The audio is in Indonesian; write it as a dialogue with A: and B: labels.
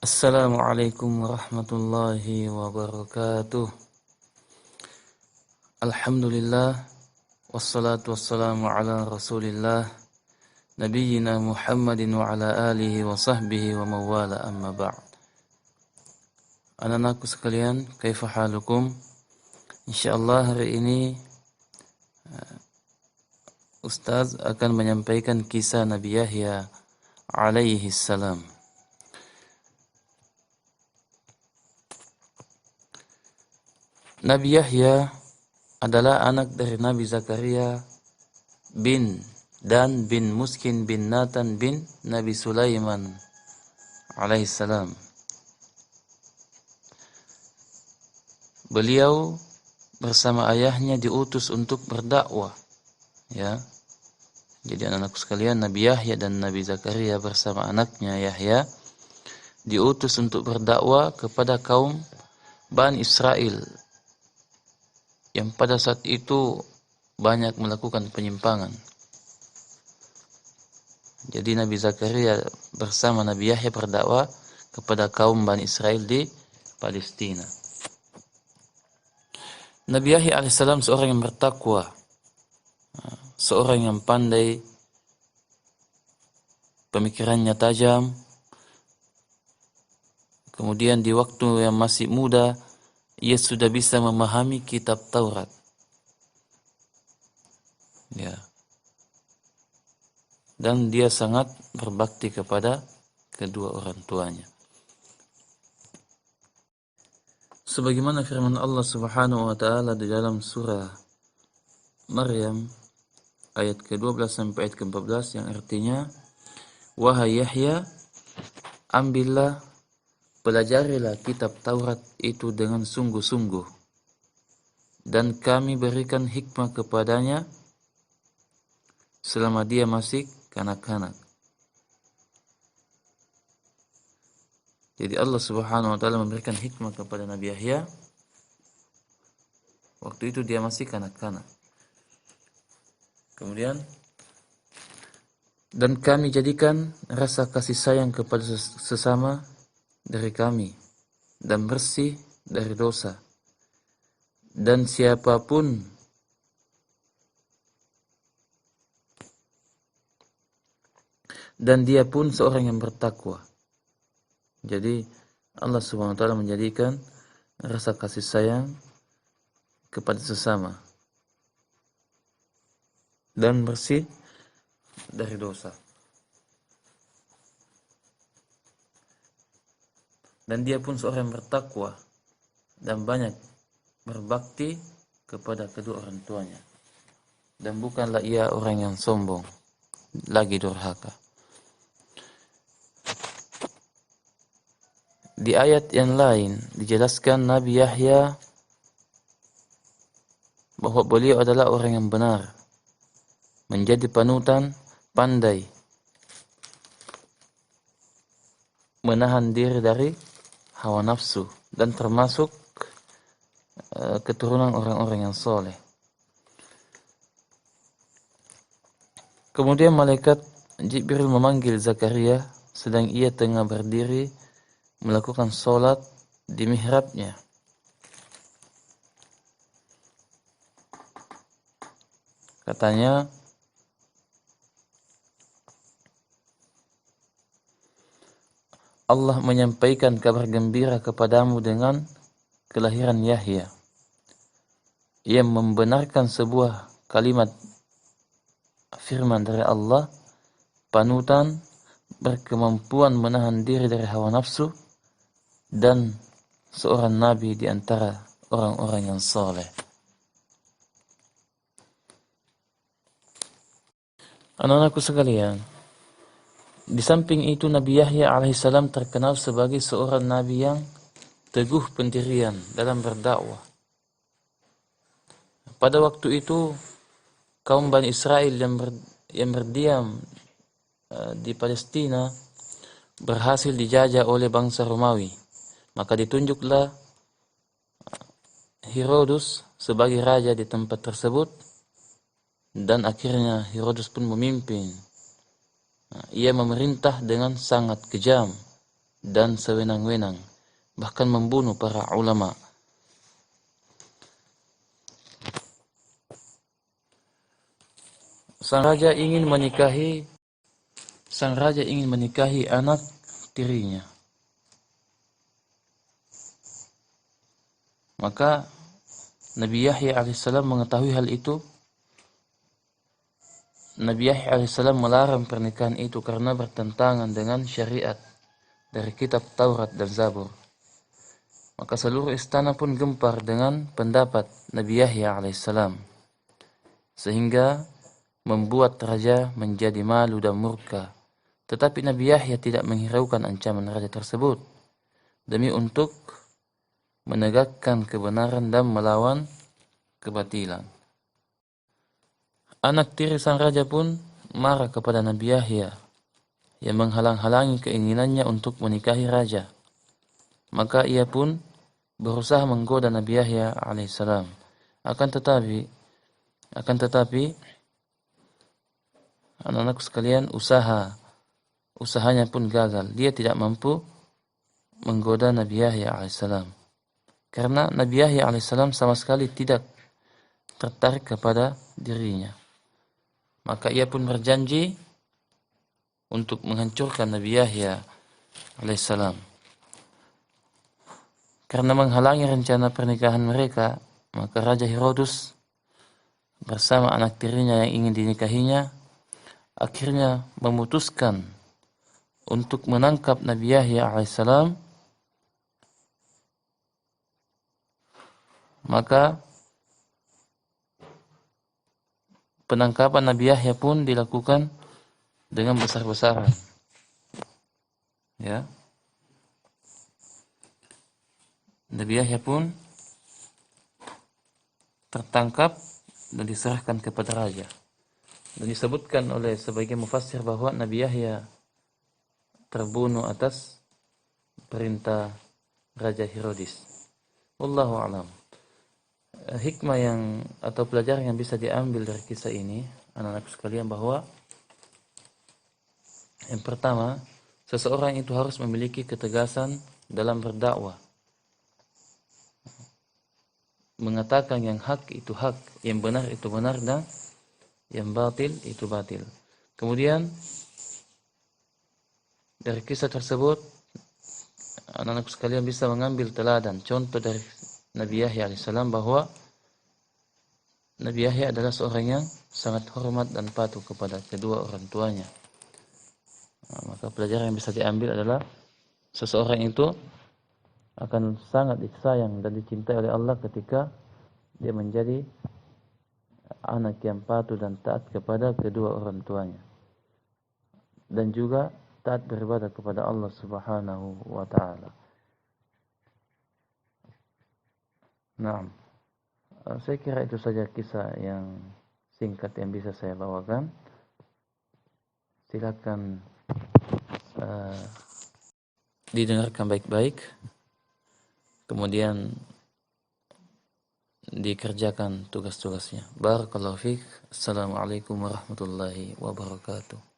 A: Assalamualaikum warahmatullahi wabarakatuh. Alhamdulillah wassalatu wassalamu ala Rasulillah nabiyyina Muhammadin wa ala alihi wa sahbihi wa mawala amma ba'd. Anak-anakku sekalian, kaifa halukum? Insyaallah hari ini Ustaz akan menyampaikan kisah Nabi Yahya alaihi salam. Nabi Yahya adalah anak dari Nabi Zakaria bin Dan bin Muskin bin Nathan bin Nabi Sulaiman alaihissalam. Beliau bersama ayahnya diutus untuk berdakwah. Ya. Jadi anak-anakku sekalian, Nabi Yahya dan Nabi Zakaria bersama anaknya Yahya diutus untuk berdakwah kepada kaum Bani Israel yang pada saat itu banyak melakukan penyimpangan. Jadi Nabi Zakaria bersama Nabi Yahya berdakwah kepada kaum Bani Israel di Palestina. Nabi Yahya alaihissalam seorang yang bertakwa, seorang yang pandai, pemikirannya tajam. Kemudian di waktu yang masih muda, ia sudah bisa memahami kitab Taurat. Ya. Dan dia sangat berbakti kepada kedua orang tuanya. Sebagaimana firman Allah Subhanahu wa taala di dalam surah Maryam ayat ke-12 sampai ayat ke-14 yang artinya, wahai Yahya, ambillah, pelajarilah kitab Taurat itu dengan sungguh-sungguh, dan kami berikan hikmah kepadanya selama dia masih kanak-kanak. Jadi Allah Subhanahu wa taala memberikan hikmah kepada Nabi Yahya waktu itu dia masih kanak-kanak. Kemudian, dan kami jadikan rasa kasih sayang kepada sesama dari kami dan bersih dari dosa, dan siapapun dan dia pun seorang yang bertakwa. Jadi Allah Subhanahu wa taala menjadikan rasa kasih sayang kepada sesama dan bersih dari dosa. Dan dia pun seorang yang bertakwa dan banyak berbakti kepada kedua orang tuanya. Dan bukanlah ia orang yang sombong, lagi durhaka. Di ayat yang lain dijelaskan Nabi Yahya bahwa beliau adalah orang yang benar, menjadi panutan, pandai, menahan diri dari hawa nafsu, dan termasuk keturunan orang-orang yang soleh. Kemudian malaikat Jibril memanggil Zakaria sedang ia tengah berdiri melakukan sholat di mihrabnya. Katanya, Allah menyampaikan kabar gembira kepadamu dengan kelahiran Yahya. Ia membenarkan sebuah kalimat firman dari Allah, panutan, berkemampuan menahan diri dari hawa nafsu, dan seorang nabi di antara orang-orang yang saleh. Anak-anakku sekalian, di samping itu Nabi Yahya alaihissalam terkenal sebagai seorang nabi yang teguh pendirian dalam berdakwah. Pada waktu itu kaum Bani Israel yang berdiam di Palestina berhasil dijajah oleh bangsa Romawi. Maka ditunjuklah Herodes sebagai raja di tempat tersebut, dan akhirnya Herodes pun memimpin. Ia memerintah dengan sangat kejam dan sewenang-wenang, bahkan membunuh para ulama. Sang raja ingin menikahi anak tirinya. Maka Nabi Yahya alaihissalam mengetahui hal itu. Nabi Yahya alaihissalam melarang pernikahan itu karena bertentangan dengan syariat dari kitab Taurat dan Zabur. Maka seluruh istana pun gempar dengan pendapat Nabi Yahya alaihissalam, sehingga membuat raja menjadi malu dan murka. Tetapi Nabi Yahya tidak menghiraukan ancaman raja tersebut demi untuk menegakkan kebenaran dan melawan kebatilan. Anak tiri sang raja pun marah kepada Nabi Yahya yang menghalang-halangi keinginannya untuk menikahi raja. Maka ia pun berusaha menggoda Nabi Yahya alaihissalam. Akan tetapi anak-anakku sekalian, usahanya pun gagal. Dia tidak mampu menggoda Nabi Yahya alaihissalam, karena Nabi Yahya alaihissalam sama sekali tidak tertarik kepada dirinya. Maka ia pun berjanji untuk menghancurkan Nabi Yahya alaihissalam. Karena menghalangi rencana pernikahan mereka, maka Raja Herodus bersama anak tirinya yang ingin dinikahinya akhirnya memutuskan untuk menangkap Nabi Yahya alaihissalam. Maka penangkapan Nabi Yahya pun dilakukan dengan besar-besaran. Ya. Nabi Yahya pun tertangkap dan diserahkan kepada raja. Dan disebutkan oleh sebagian mufassir bahwa Nabi Yahya terbunuh atas perintah Raja Herodes. Wallahu a'lam. Hikmah atau pelajaran yang bisa diambil dari kisah ini, anak-anak sekalian, bahwa yang pertama, seseorang itu harus memiliki ketegasan dalam berdakwah. Mengatakan yang hak itu hak, yang benar itu benar, dan yang batil itu batil. Kemudian dari kisah tersebut, anak-anak sekalian bisa mengambil teladan, contoh dari Nabi Yahya alaihissalam, bahwa Nabi Yahya adalah seorang yang sangat hormat dan patuh kepada kedua orang tuanya. Maka pelajaran yang bisa diambil adalah seseorang itu akan sangat disayang dan dicintai oleh Allah ketika dia menjadi anak yang patuh dan taat kepada kedua orang tuanya, dan juga taat beribadah kepada Allah Subhanahu wa taala. Nah, saya kira itu saja kisah yang singkat yang bisa saya bawakan. Silakan didengarkan baik-baik, kemudian dikerjakan tugas-tugasnya. Barakallahu fiik. Assalamualaikum warahmatullahi wabarakatuh.